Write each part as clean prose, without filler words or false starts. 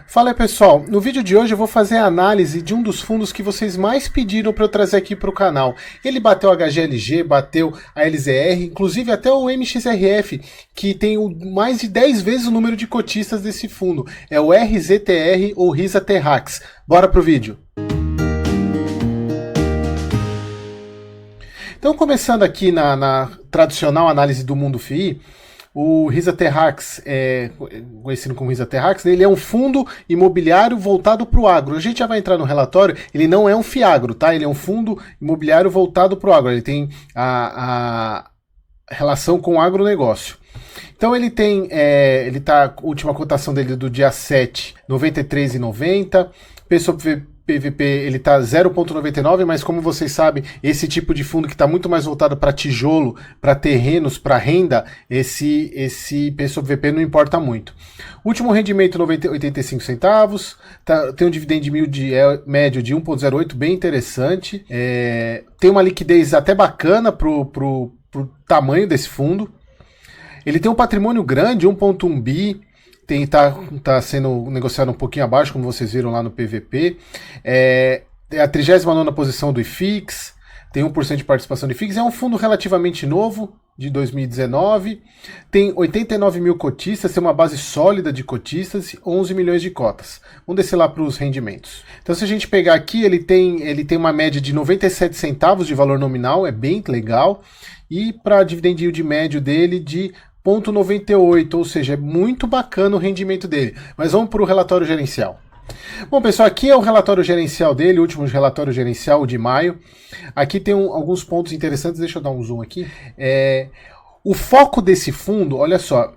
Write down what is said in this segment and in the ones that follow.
Fala aí, pessoal, no vídeo de hoje eu vou fazer a análise de um dos fundos que vocês mais pediram para eu trazer aqui para o canal. Ele bateu a HGLG, bateu a LZR, inclusive até o MXRF, que tem mais de 10 vezes o número de cotistas desse fundo. É o RZTR ou Risa Terrax. Bora pro vídeo. Então, começando aqui na tradicional análise do mundo FII, o Risa Terrax, conhecido como Risa Terrax, ele é um fundo imobiliário voltado para o agro. A gente já vai entrar no relatório, ele não é um FIAGRO, tá? Ele é um fundo imobiliário voltado para o agro, ele tem a relação com o agronegócio. Então ele tem, a última cotação dele do dia 7, R$ 93,90, P sobre PVP ele está 0,99, mas como vocês sabem, esse tipo de fundo que está muito mais voltado para tijolo, para terrenos, para renda, esse P sobre VP não importa muito. Último rendimento 85 centavos, tem um dividend médio de 1,08, bem interessante, tem uma liquidez até bacana pro tamanho desse fundo. Ele tem um patrimônio grande, 1,1 bi, tá sendo negociado um pouquinho abaixo, como vocês viram lá no PVP. É a 39ª posição do IFIX, tem 1% de participação do IFIX, é um fundo relativamente novo, de 2019, tem 89 mil cotistas, tem uma base sólida de cotistas, 11 milhões de cotas. Vamos descer lá para os rendimentos. Então se a gente pegar aqui, ele tem uma média de 97 centavos de valor nominal, é bem legal, e para dividend yield médio dele de 0,98, ou seja, é muito bacana o rendimento dele. Mas vamos para o relatório gerencial. Bom, pessoal, aqui é o relatório gerencial dele, o último relatório gerencial de maio. Aqui tem alguns pontos interessantes, deixa eu dar um zoom aqui. O foco desse fundo, olha só,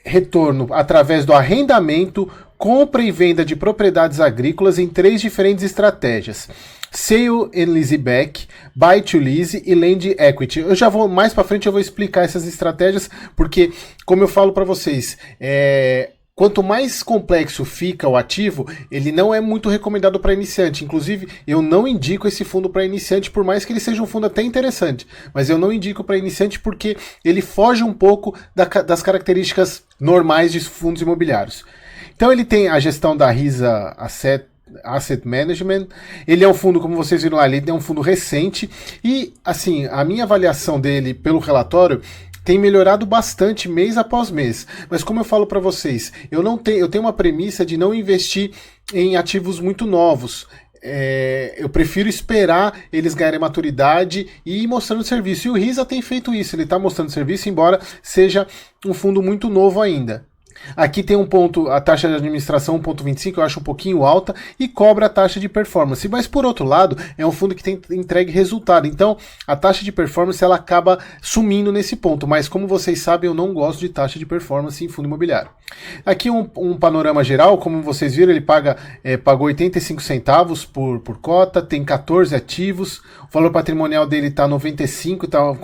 retorno através do arrendamento, compra e venda de propriedades agrícolas em 3 diferentes estratégias. Sale and Leaseback, Buy to Lease e Land Equity. Eu já vou, mais para frente eu vou explicar essas estratégias, porque, como eu falo para vocês, quanto mais complexo fica o ativo, ele não é muito recomendado para iniciante. Inclusive, eu não indico esse fundo para iniciante, por mais que ele seja um fundo até interessante. Mas eu não indico para iniciante porque ele foge um pouco das características normais de fundos imobiliários. Então ele tem a gestão da Risa Asset Management, ele é um fundo, como vocês viram lá, ele é um fundo recente e, assim, a minha avaliação dele pelo relatório tem melhorado bastante mês após mês, mas como eu falo para vocês, eu tenho uma premissa de não investir em ativos muito novos. Eu prefiro esperar eles ganharem maturidade e ir mostrando serviço, e o Risa tem feito isso, ele está mostrando serviço, embora seja um fundo muito novo ainda. Aqui tem um ponto, a taxa de administração 1,25, eu acho um pouquinho alta, e cobra a taxa de performance. Mas por outro lado, é um fundo que tem entregue resultado. Então, a taxa de performance ela acaba sumindo nesse ponto. Mas como vocês sabem, eu não gosto de taxa de performance em fundo imobiliário. Aqui um panorama geral, como vocês viram, ele pagou 85 centavos por cota, tem 14 ativos, o valor patrimonial dele está 95, está uma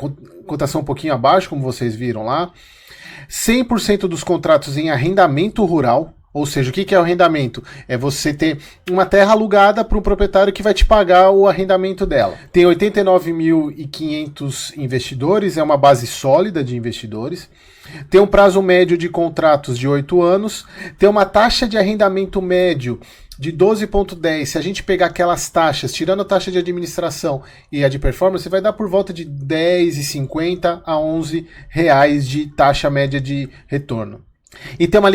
cotação um pouquinho abaixo, como vocês viram lá. 100% dos contratos em arrendamento rural, ou seja, o que é o arrendamento? É você ter uma terra alugada para um proprietário que vai te pagar o arrendamento dela. Tem 89.500 investidores, é uma base sólida de investidores. Tem um prazo médio de contratos de 8 anos. Tem uma taxa de arrendamento médio de 12,10. Se a gente pegar aquelas taxas, tirando a taxa de administração e a de performance, vai dar por volta de R$10,50 a R$11 de taxa média de retorno. E tem uma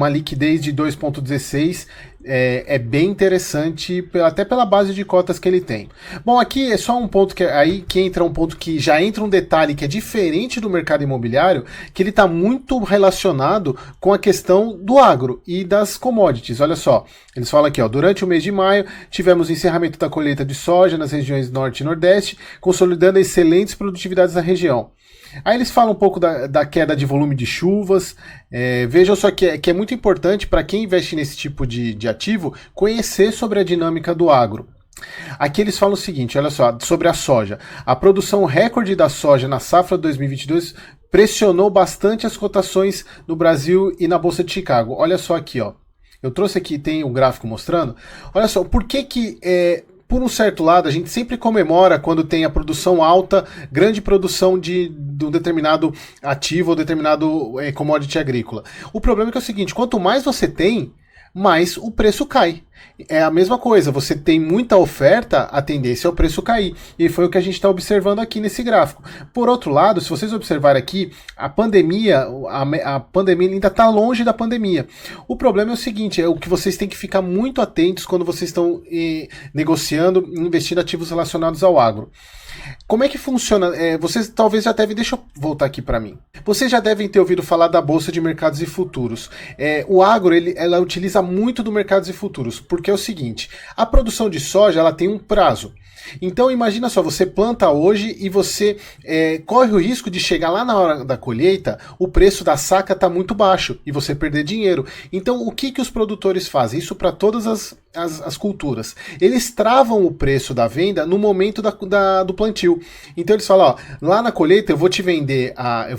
liquidez de 2,16, é bem interessante, até pela base de cotas que ele tem. Bom, aqui é só um ponto que entra um ponto que já entra um detalhe que é diferente do mercado imobiliário, que ele está muito relacionado com a questão do agro e das commodities. Olha só, eles falam aqui, durante o mês de maio, tivemos encerramento da colheita de soja nas regiões norte e nordeste, consolidando excelentes produtividades na região. Aí eles falam um pouco da queda de volume de chuvas. Vejam só que é muito importante para quem investe nesse tipo de ativo conhecer sobre a dinâmica do agro. Aqui eles falam o seguinte, olha só, sobre a soja. A produção recorde da soja na safra 2022 pressionou bastante as cotações no Brasil e na Bolsa de Chicago. Olha só aqui, eu trouxe aqui, tem um gráfico mostrando. Olha só, por que por um certo lado, a gente sempre comemora quando tem a produção alta, grande produção de um determinado ativo ou determinado commodity agrícola. O problema é que é o seguinte, quanto mais você tem, mas o preço cai. É a mesma coisa, você tem muita oferta, a tendência é o preço cair. E foi o que a gente está observando aqui nesse gráfico. Por outro lado, se vocês observarem aqui, a pandemia ainda está longe da pandemia. O problema é o seguinte, é o que vocês têm que ficar muito atentos quando vocês estão negociando e investindo ativos relacionados ao agro. Como é que funciona? Vocês talvez já devem... Deixa eu voltar aqui para mim. Vocês já devem ter ouvido falar da Bolsa de Mercados e Futuros. O agro, ela utiliza muito do mercados e futuros, porque é o seguinte, a produção de soja ela tem um prazo. Então imagina só, você planta hoje e você corre o risco de chegar lá na hora da colheita, o preço da saca está muito baixo e você perder dinheiro. Então o que os produtores fazem? Isso para todas as culturas. Eles travam o preço da venda no momento do plantio. Então eles falam, ó, lá na colheita eu vou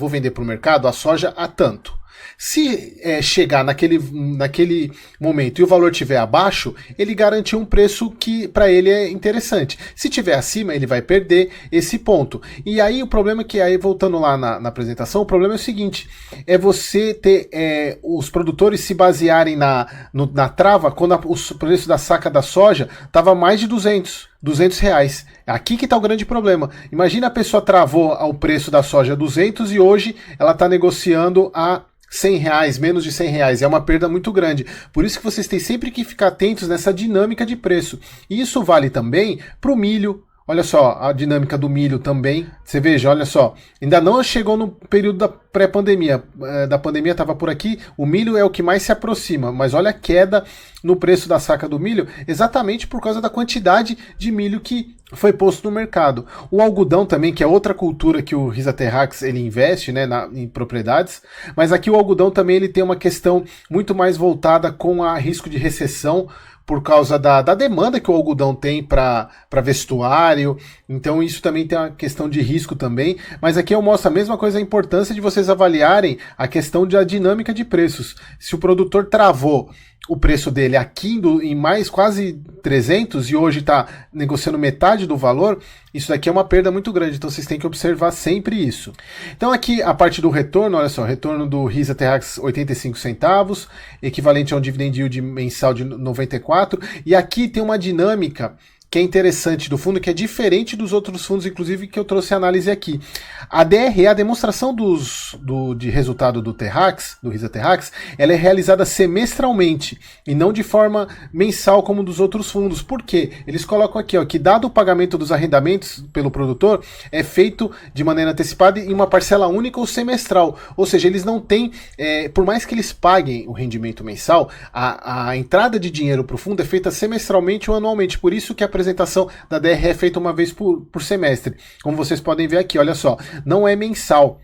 vender para o mercado a soja a tanto. Se chegar naquele momento e o valor estiver abaixo, ele garantiu um preço que para ele é interessante. Se estiver acima, ele vai perder esse ponto. E aí o problema é que, aí voltando lá na apresentação, o problema é o seguinte, é você ter os produtores se basearem na trava quando o preço da saca da soja estava mais de 200 reais. Aqui que está o grande problema. Imagina a pessoa travou o preço da soja a 200 e hoje ela está negociando a 100 reais, menos de 100 reais, é uma perda muito grande. Por isso que vocês têm sempre que ficar atentos nessa dinâmica de preço. E isso vale também para o milho. Olha só, a dinâmica do milho também. Você veja, olha só, ainda não chegou no período da pré-pandemia. Da pandemia estava por aqui, o milho é o que mais se aproxima. Mas olha a queda no preço da saca do milho, exatamente por causa da quantidade de milho que foi posto no mercado. O algodão também, que é outra cultura que o Risa Terrax ele investe, né, em propriedades. Mas aqui o algodão também ele tem uma questão muito mais voltada com a risco de recessão, por causa da demanda que o algodão tem para vestuário, então isso também tem uma questão de risco também, mas aqui eu mostro a mesma coisa, a importância de vocês avaliarem a questão da dinâmica de preços. Se o produtor travou o preço dele aqui em mais quase 300 e hoje está negociando metade do valor, isso daqui é uma perda muito grande, então vocês têm que observar sempre isso. Então aqui a parte do retorno, olha só, retorno do Risa Terrax 85 centavos, equivalente a um dividend yield mensal de 94, e aqui tem uma dinâmica que é interessante do fundo, que é diferente dos outros fundos, inclusive, que eu trouxe a análise aqui. A DRE, a demonstração de resultado do Risa Terrax, ela é realizada semestralmente e não de forma mensal como dos outros fundos. Por quê? Eles colocam aqui, ó, que dado o pagamento dos arrendamentos pelo produtor, é feito de maneira antecipada em uma parcela única ou semestral. Ou seja, eles não têm, por mais que eles paguem o rendimento mensal, a entrada de dinheiro para o fundo é feita semestralmente ou anualmente. Por isso que a apresentação da DRE é feita uma vez por semestre. Como vocês podem ver aqui, olha só, não é mensal.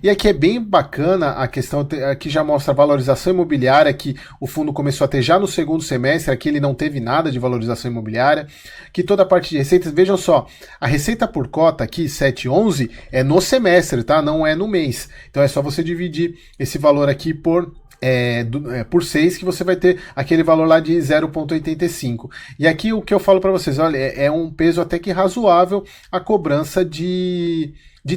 E aqui é bem bacana a questão, aqui já mostra a valorização imobiliária, que o fundo começou a ter já no segundo semestre, aqui ele não teve nada de valorização imobiliária, que toda a parte de receitas, vejam só, a receita por cota aqui, 711, é no semestre, tá? Não é no mês. Então é só você dividir esse valor aqui por 6, que você vai ter aquele valor lá de 0,85. E aqui o que eu falo para vocês, olha, é um peso até que razoável a cobrança de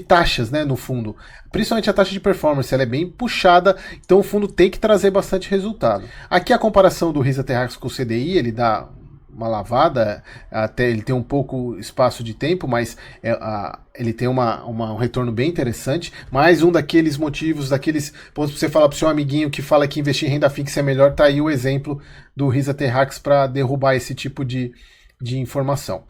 taxas, né, no fundo. Principalmente a taxa de performance, ela é bem puxada, então o fundo tem que trazer bastante resultado. Aqui a comparação do Risa Terrax com o CDI, ele dá uma lavada, até ele tem um pouco espaço de tempo, mas ele tem um retorno bem interessante. Mais um daqueles motivos, daqueles pontos para você falar para o seu amiguinho que fala que investir em renda fixa é melhor, tá aí o exemplo do Risa Terrax para derrubar esse tipo de informação.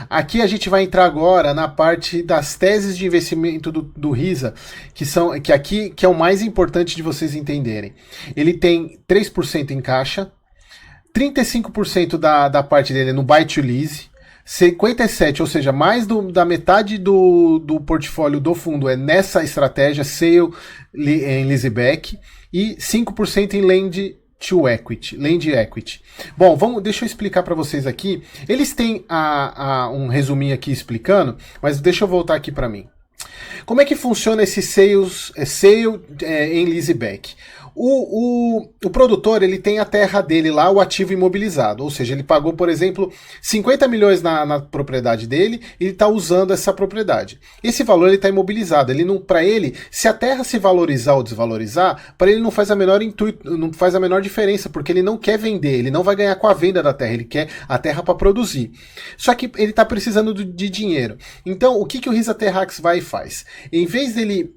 Aqui a gente vai entrar agora na parte das teses de investimento do Risa, que é o mais importante de vocês entenderem. Ele tem 3% em caixa, 35% da parte dele é no Buy to Lease, 57%, ou seja, mais da metade do portfólio do fundo é nessa estratégia, Sale em Leaseback, e 5% em Lend Equity. Bom, deixa eu explicar para vocês aqui. Eles têm um resuminho aqui explicando, mas deixa eu voltar aqui para mim. Como é que funciona esse Sale em Leaseback? O produtor, ele tem a terra dele lá, o ativo imobilizado, ou seja, ele pagou, por exemplo, 50 milhões na propriedade dele, e ele está usando essa propriedade. Esse valor ele está imobilizado, para ele, se a terra se valorizar ou desvalorizar, para ele não faz a menor diferença, porque ele não quer vender, ele não vai ganhar com a venda da terra, ele quer a terra para produzir. Só que ele está precisando de dinheiro. Então, o que o Risa Terrax vai e faz? Em vez dele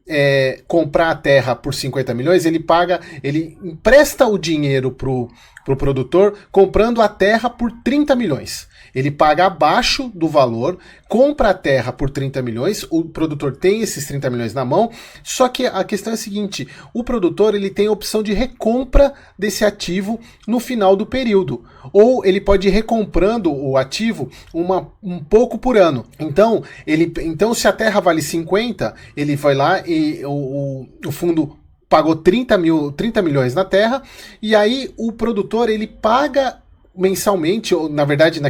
comprar a terra por 50 milhões, ele empresta o dinheiro pro produtor comprando a terra por 30 milhões. Ele paga abaixo do valor, compra a terra por 30 milhões, o produtor tem esses 30 milhões na mão, só que a questão é a seguinte, o produtor ele tem a opção de recompra desse ativo no final do período, ou ele pode ir recomprando o ativo um pouco por ano. Então, se a terra vale 50, ele vai lá e o fundo pagou 30 milhões na terra, e aí o produtor ele paga mensalmente, ou na verdade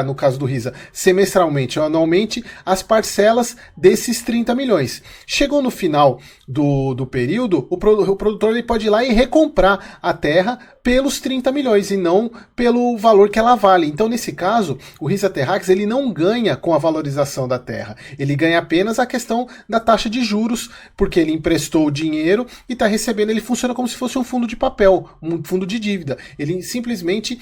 no caso do Risa, semestralmente ou anualmente, as parcelas desses 30 milhões. Chegou no final do período, o produtor ele pode ir lá e recomprar a terra pelos 30 milhões e não pelo valor que ela vale. Então, nesse caso, o Risa Terrax ele não ganha com a valorização da terra. Ele ganha apenas a questão da taxa de juros, porque ele emprestou o dinheiro e está recebendo, ele funciona como se fosse um fundo de papel, um fundo de dívida. Ele simplesmente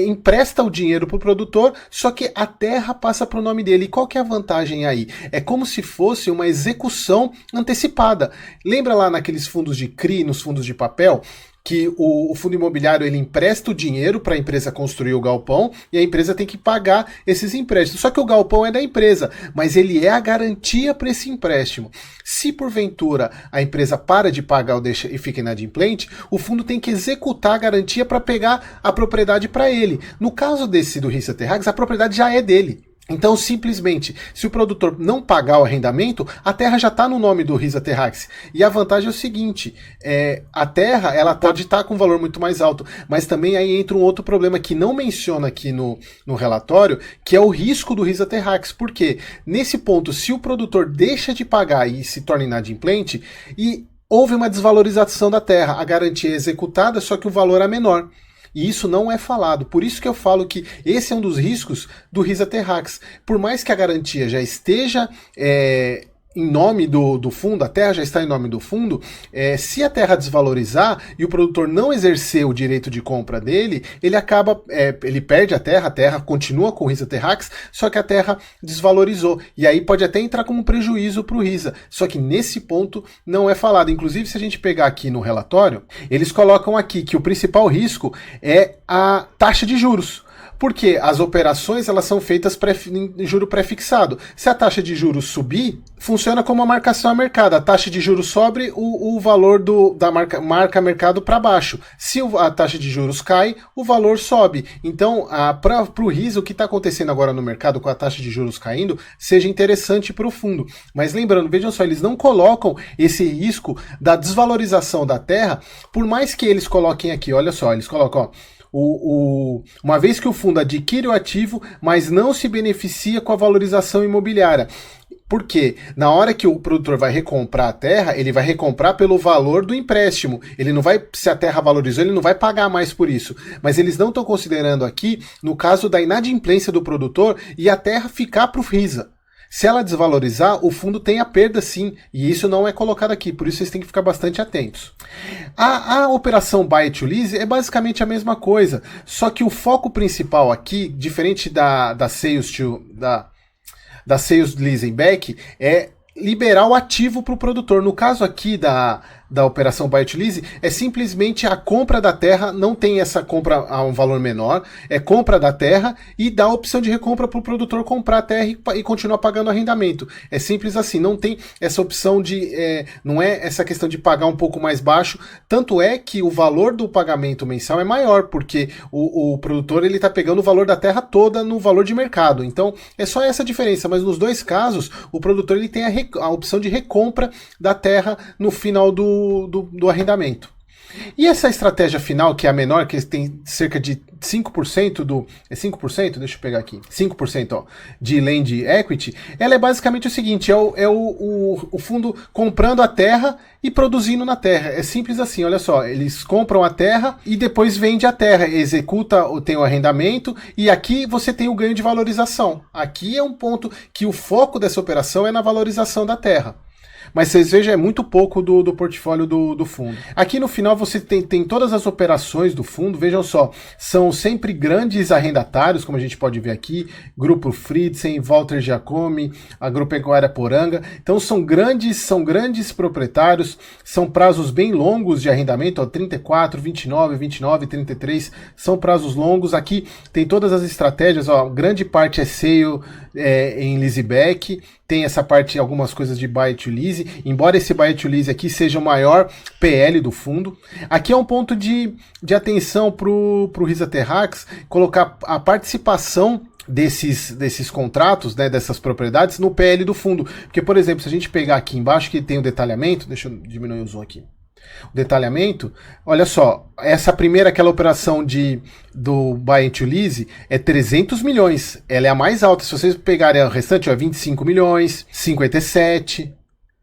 empresta o dinheiro para o produtor, só que a terra passa para o nome dele. E qual que é a vantagem aí? É como se fosse uma execução antecipada. Lembra lá naqueles fundos de CRI, nos fundos de papel, que o fundo imobiliário ele empresta o dinheiro para a empresa construir o galpão e a empresa tem que pagar esses empréstimos. Só que o galpão é da empresa, mas ele é a garantia para esse empréstimo. Se porventura a empresa para de pagar ou deixa e fica inadimplente, o fundo tem que executar a garantia para pegar a propriedade para ele. No caso do Risa Terrax, a propriedade já é dele. Então, simplesmente, se o produtor não pagar o arrendamento, a terra já está no nome do Risa Terrax. E a vantagem é o seguinte, a terra ela pode estar com um valor muito mais alto, mas também aí entra um outro problema que não menciona aqui no relatório, que é o risco do Risa Terrax. Por quê? Nesse ponto, se o produtor deixa de pagar e se torna inadimplente, e houve uma desvalorização da terra, a garantia é executada, só que o valor é menor. E isso não é falado. Por isso que eu falo que esse é um dos riscos do Risa Terrax. Por mais que a garantia já esteja em nome do fundo, a terra já está em nome do fundo, se a terra desvalorizar e o produtor não exercer o direito de compra dele, ele perde a terra continua com o Risa Terrax, só que a terra desvalorizou. E aí pode até entrar como prejuízo para o Risa. Só que nesse ponto não é falado. Inclusive, se a gente pegar aqui no relatório, eles colocam aqui que o principal risco é a taxa de juros. Porque as operações elas são feitas em juro pré-fixado. Se a taxa de juros subir, funciona como uma marcação a mercado. A taxa de juros sobe, o valor da marca mercado para baixo. Se a taxa de juros cai, o valor sobe. Então, para o Risa, o que está acontecendo agora no mercado com a taxa de juros caindo, seja interessante para o fundo. Mas lembrando, vejam só, eles não colocam esse risco da desvalorização da terra, por mais que eles coloquem aqui, olha só, eles colocam, uma vez que o fundo adquire o ativo, mas não se beneficia com a valorização imobiliária. Por quê? Na hora que o produtor vai recomprar a terra, ele vai recomprar pelo valor do empréstimo. Ele não vai, se a terra valorizou, ele não vai pagar mais por isso. Mas eles não estão considerando aqui, no caso da inadimplência do produtor, e a terra ficar para o Risa. Se ela desvalorizar, o fundo tem a perda sim, e isso não é colocado aqui, por isso vocês têm que ficar bastante atentos. A operação Buy to Lease é basicamente a mesma coisa, só que o foco principal aqui, diferente da Sales Leasing Back, é liberar o ativo para o produtor. No caso aqui da operação Buy to Lease, é simplesmente a compra da terra, não tem essa compra a um valor menor, é compra da terra e dá a opção de recompra para o produtor comprar a terra e continuar pagando arrendamento. É simples assim, não tem essa opção não é essa questão de pagar um pouco mais baixo, tanto é que o valor do pagamento mensal é maior, porque o produtor ele está pegando o valor da terra toda no valor de mercado. Então é só essa diferença, mas nos dois casos o produtor ele tem a opção de recompra da terra no final do arrendamento. E essa estratégia final, que é a menor, que tem cerca de 5% do... É 5%? Deixa eu pegar aqui. 5%, ó, de Land Equity, ela é basicamente o seguinte, o fundo comprando a terra e produzindo na terra. É simples assim, olha só, eles compram a terra e depois vende a terra, executa, tem o arrendamento, e aqui você tem o ganho de valorização. Aqui é um ponto que o foco dessa operação é na valorização da terra. Mas vocês vejam, é muito pouco do portfólio do fundo. Aqui no final você tem todas as operações do fundo, vejam só, são sempre grandes arrendatários, como a gente pode ver aqui, Grupo Friedsen, Walter Giacomi, Agropecuária Poranga. Então são grandes proprietários, são prazos bem longos de arrendamento, ó, 34, 29, 29, 33, são prazos longos. Aqui tem todas as estratégias, ó, grande parte é sale em leaseback, tem essa parte, algumas coisas de buy to lease, embora esse buy to lease aqui seja o maior PL do fundo. Aqui é um ponto de atenção para o Risa Terrax, colocar a participação desses contratos, né, dessas propriedades no PL do fundo. Porque, por exemplo, se a gente pegar aqui embaixo que tem o detalhamento, deixa eu diminuir o zoom aqui. O detalhamento, olha só, essa primeira, aquela operação do buy to lease é 300 milhões, ela é a mais alta. Se vocês pegarem a restante, ó, 25 milhões, 57,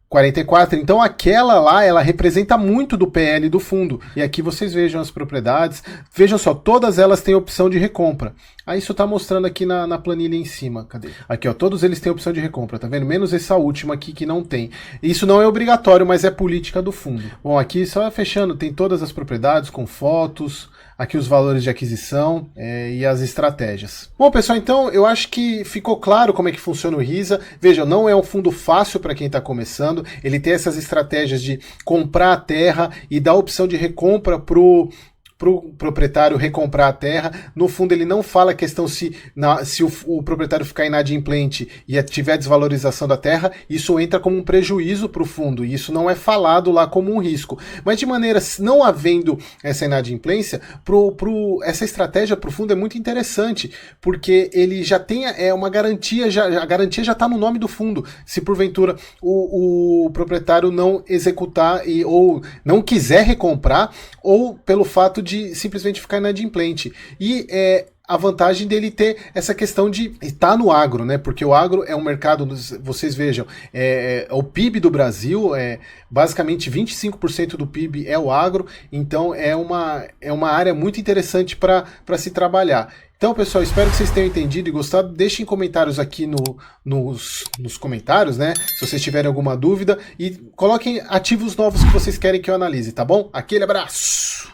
44, então aquela lá, ela representa muito do PL do fundo. E aqui vocês vejam as propriedades, vejam só, todas elas têm opção de recompra. Aí isso tá mostrando aqui na planilha em cima, cadê? Aqui, ó, todos eles têm opção de recompra, tá vendo? Menos essa última aqui que não tem. Isso não é obrigatório, mas é política do fundo. Bom, aqui só fechando, tem todas as propriedades com fotos, aqui os valores de aquisição e as estratégias. Bom, pessoal, então eu acho que ficou claro como é que funciona o Risa. Vejam, não é um fundo fácil para quem está começando. Ele tem essas estratégias de comprar a terra e dar a opção de recompra para o proprietário recomprar a terra. No fundo ele não fala a questão se o proprietário ficar inadimplente e tiver desvalorização da terra, isso entra como um prejuízo para o fundo, e isso não é falado lá como um risco. Mas de maneira, não havendo essa inadimplência, essa estratégia para o fundo é muito interessante, porque ele já tem uma garantia, a garantia já está no nome do fundo. Se porventura o proprietário não executar ou não quiser recomprar, ou pelo fato de simplesmente ficar inadimplente. E a vantagem dele ter essa questão de estar no agro, né? Porque o agro é um mercado, vocês vejam, o PIB do Brasil, basicamente 25% do PIB é o agro, então é uma área muito interessante para se trabalhar. Então, pessoal, espero que vocês tenham entendido e gostado. Deixem comentários aqui nos comentários, né? Se vocês tiverem alguma dúvida, e coloquem ativos novos que vocês querem que eu analise, tá bom? Aquele abraço!